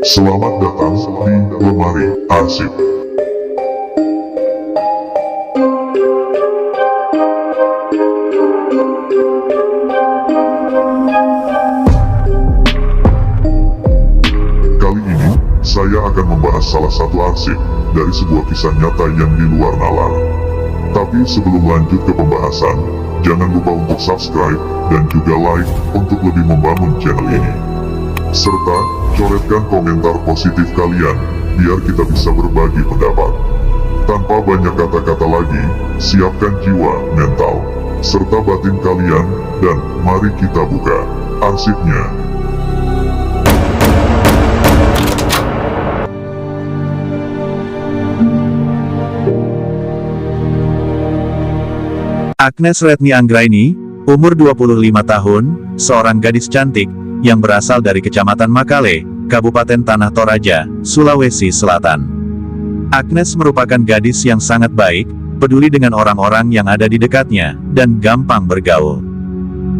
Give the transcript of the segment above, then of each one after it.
Selamat datang di Lemari Arsip. Kali ini, saya akan membahas salah satu arsip dari sebuah kisah nyata yang di luar nalar. Tapi sebelum lanjut ke pembahasan, jangan lupa untuk subscribe dan juga like untuk lebih membangun channel ini. Serta coretkan komentar positif kalian, biar kita bisa berbagi pendapat. Tanpa banyak kata-kata lagi, siapkan jiwa, mental, serta batin kalian, dan mari kita buka arsipnya. Agnes Retni Anggraini, umur 25 tahun, seorang gadis cantik, yang berasal dari Kecamatan Makale, Kabupaten Tanah Toraja, Sulawesi Selatan. Agnes merupakan gadis yang sangat baik, peduli dengan orang-orang yang ada di dekatnya, dan gampang bergaul.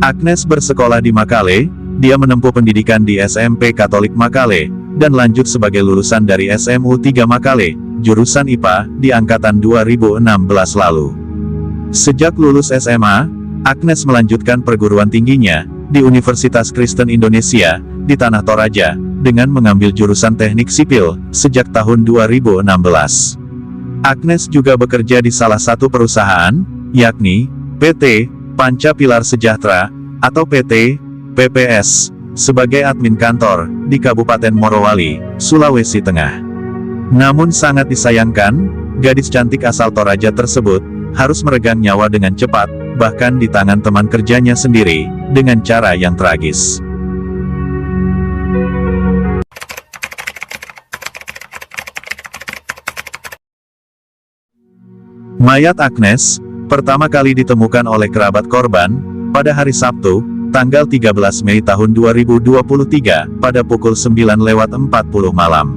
Agnes bersekolah di Makale, dia menempuh pendidikan di SMP Katolik Makale, dan lanjut sebagai lulusan dari SMU 3 Makale, jurusan IPA, di angkatan 2016 lalu. Sejak lulus SMA, Agnes melanjutkan perguruan tingginya di Universitas Kristen Indonesia, di Tanah Toraja, dengan mengambil jurusan teknik sipil, sejak tahun 2016. Agnes juga bekerja di salah satu perusahaan, yakni, PT Panca Pilar Sejahtera, atau PT PPS, sebagai admin kantor, di Kabupaten Morowali, Sulawesi Tengah. Namun sangat disayangkan, gadis cantik asal Toraja tersebut, harus meregang nyawa dengan cepat, bahkan di tangan teman kerjanya sendiri, dengan cara yang tragis. Mayat Agnes, pertama kali ditemukan oleh kerabat korban, pada hari Sabtu, tanggal 13 Mei tahun 2023, pada pukul 9:40 malam.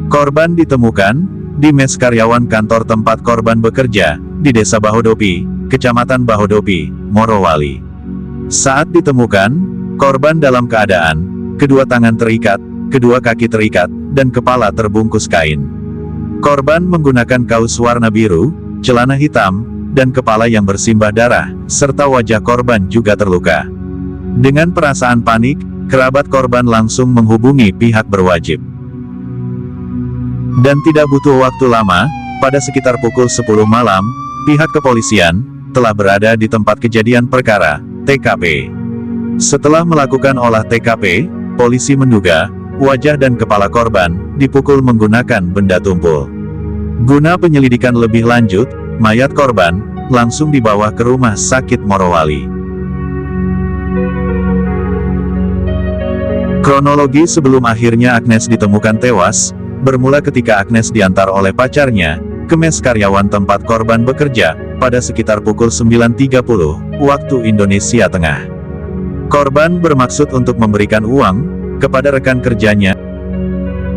Korban ditemukan di mes karyawan kantor tempat korban bekerja, di Desa Bahodopi, Kecamatan Bahodopi, Morowali. Saat ditemukan, korban dalam keadaan, kedua tangan terikat, kedua kaki terikat, dan kepala terbungkus kain. Korban menggunakan kaos warna biru, celana hitam, dan kepala yang bersimbah darah, serta wajah korban juga terluka. Dengan perasaan panik, kerabat korban langsung menghubungi pihak berwajib. Dan tidak butuh waktu lama, pada sekitar pukul 10 malam, pihak kepolisian telah berada di tempat kejadian perkara, TKP. Setelah melakukan olah TKP, polisi menduga wajah dan kepala korban dipukul menggunakan benda tumpul. Guna penyelidikan lebih lanjut, mayat korban langsung dibawa ke Rumah Sakit Morowali. Kronologi sebelum akhirnya Agnes ditemukan tewas, bermula ketika Agnes diantar oleh pacarnya ke mes karyawan tempat korban bekerja, pada sekitar pukul 9.30, waktu Indonesia Tengah. Korban bermaksud untuk memberikan uang kepada rekan kerjanya.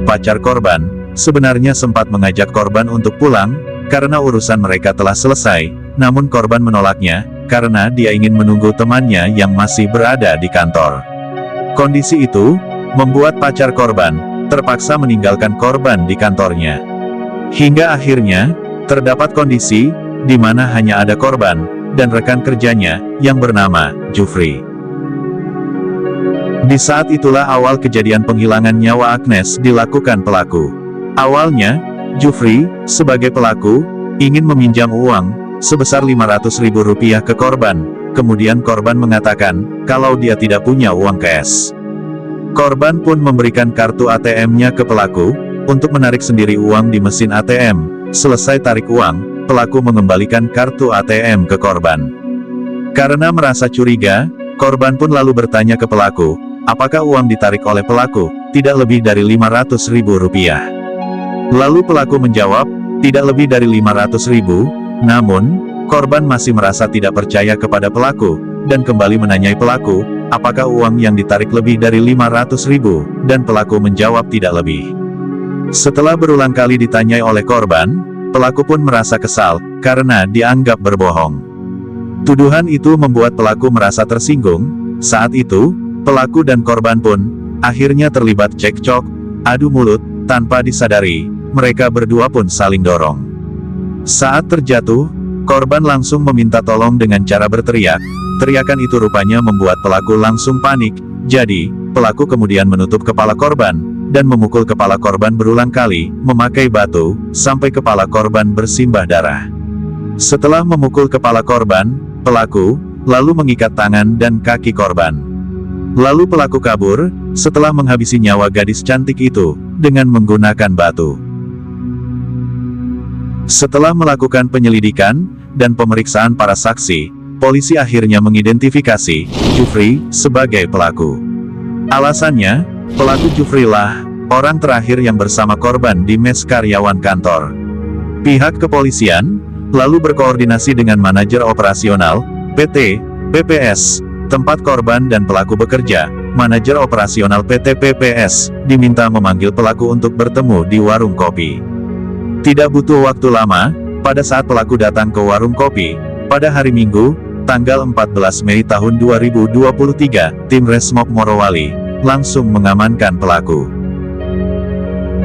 Pacar korban sebenarnya sempat mengajak korban untuk pulang, karena urusan mereka telah selesai, namun korban menolaknya, karena dia ingin menunggu temannya yang masih berada di kantor. Kondisi itu membuat pacar korban terpaksa meninggalkan korban di kantornya. Hingga akhirnya, terdapat kondisi, di mana hanya ada korban, dan rekan kerjanya, yang bernama, Jufri. Di saat itulah awal kejadian penghilangan nyawa Agnes dilakukan pelaku. Awalnya, Jufri, sebagai pelaku, ingin meminjam uang, sebesar Rp500.000 ke korban, kemudian korban mengatakan, kalau dia tidak punya uang cash. Korban pun memberikan kartu ATM-nya ke pelaku, untuk menarik sendiri uang di mesin ATM. Selesai tarik uang, pelaku mengembalikan kartu ATM ke korban. Karena merasa curiga, korban pun lalu bertanya ke pelaku, apakah uang ditarik oleh pelaku, tidak lebih dari Rp500.000. Lalu pelaku menjawab, tidak lebih dari 500.000, namun, korban masih merasa tidak percaya kepada pelaku, dan kembali menanyai pelaku, apakah uang yang ditarik lebih dari 500.000, dan pelaku menjawab tidak lebih. Setelah berulang kali ditanyai oleh korban, pelaku pun merasa kesal, karena dianggap berbohong. Tuduhan itu membuat pelaku merasa tersinggung. Saat itu, pelaku dan korban pun akhirnya terlibat cekcok, adu mulut, tanpa disadari, mereka berdua pun saling dorong. Saat terjatuh, korban langsung meminta tolong dengan cara berteriak. Teriakan itu rupanya membuat pelaku langsung panik, jadi, pelaku kemudian menutup kepala korban, dan memukul kepala korban berulang kali, memakai batu, sampai kepala korban bersimbah darah. Setelah memukul kepala korban, pelaku lalu mengikat tangan dan kaki korban. Lalu pelaku kabur, setelah menghabisi nyawa gadis cantik itu, dengan menggunakan batu. Setelah melakukan penyelidikan, dan pemeriksaan para saksi, polisi akhirnya mengidentifikasi Jufri sebagai pelaku. Alasannya, pelaku Jufri lah orang terakhir yang bersama korban di mes karyawan kantor. Pihak kepolisian lalu berkoordinasi dengan manajer operasional PT PPS tempat korban dan pelaku bekerja. Manajer operasional PT PPS diminta memanggil pelaku untuk bertemu di warung kopi. Tidak butuh waktu lama, pada saat pelaku datang ke warung kopi pada hari Minggu, tanggal 14 Mei tahun 2023, tim Resmob Morowali langsung mengamankan pelaku.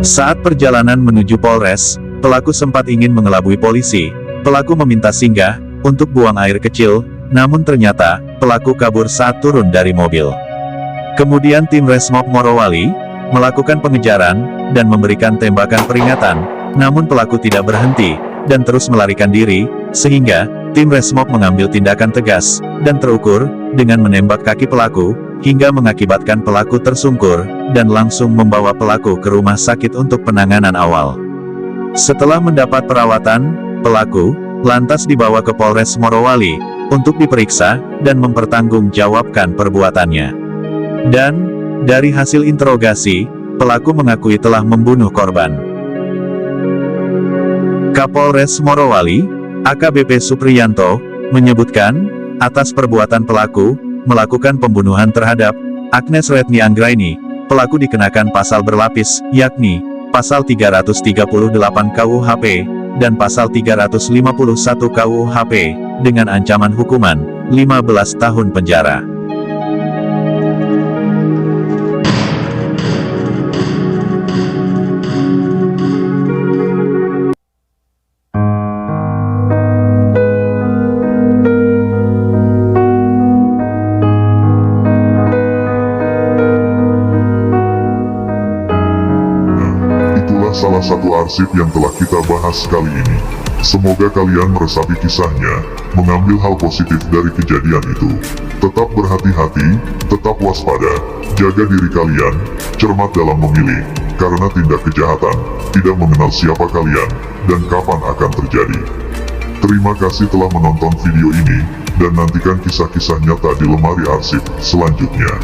Saat perjalanan menuju Polres, pelaku sempat ingin mengelabui polisi. Pelaku meminta singgah untuk buang air kecil, namun ternyata pelaku kabur saat turun dari mobil. Kemudian tim Resmob Morowali melakukan pengejaran dan memberikan tembakan peringatan, namun pelaku tidak berhenti dan terus melarikan diri, sehingga tim Resmob mengambil tindakan tegas dan terukur dengan menembak kaki pelaku hingga mengakibatkan pelaku tersungkur dan langsung membawa pelaku ke rumah sakit untuk penanganan awal. Setelah mendapat perawatan, pelaku lantas dibawa ke Polres Morowali untuk diperiksa dan mempertanggungjawabkan perbuatannya. Dan dari hasil interogasi, pelaku mengakui telah membunuh korban. Kapolres Morowali, AKBP Supriyanto, menyebutkan, atas perbuatan pelaku melakukan pembunuhan terhadap Agnes Retni Anggraini, pelaku dikenakan pasal berlapis, yakni pasal 338 KUHP dan pasal 351 KUHP dengan ancaman hukuman 15 tahun penjara. Salah satu arsip yang telah kita bahas kali ini. Semoga kalian meresapi kisahnya, mengambil hal positif dari kejadian itu. Tetap berhati-hati, tetap waspada, jaga diri kalian, cermat dalam memilih, karena tindak kejahatan tidak mengenal siapa kalian, dan kapan akan terjadi. Terima kasih telah menonton video ini, dan nantikan kisah-kisah nyata di lemari arsip selanjutnya.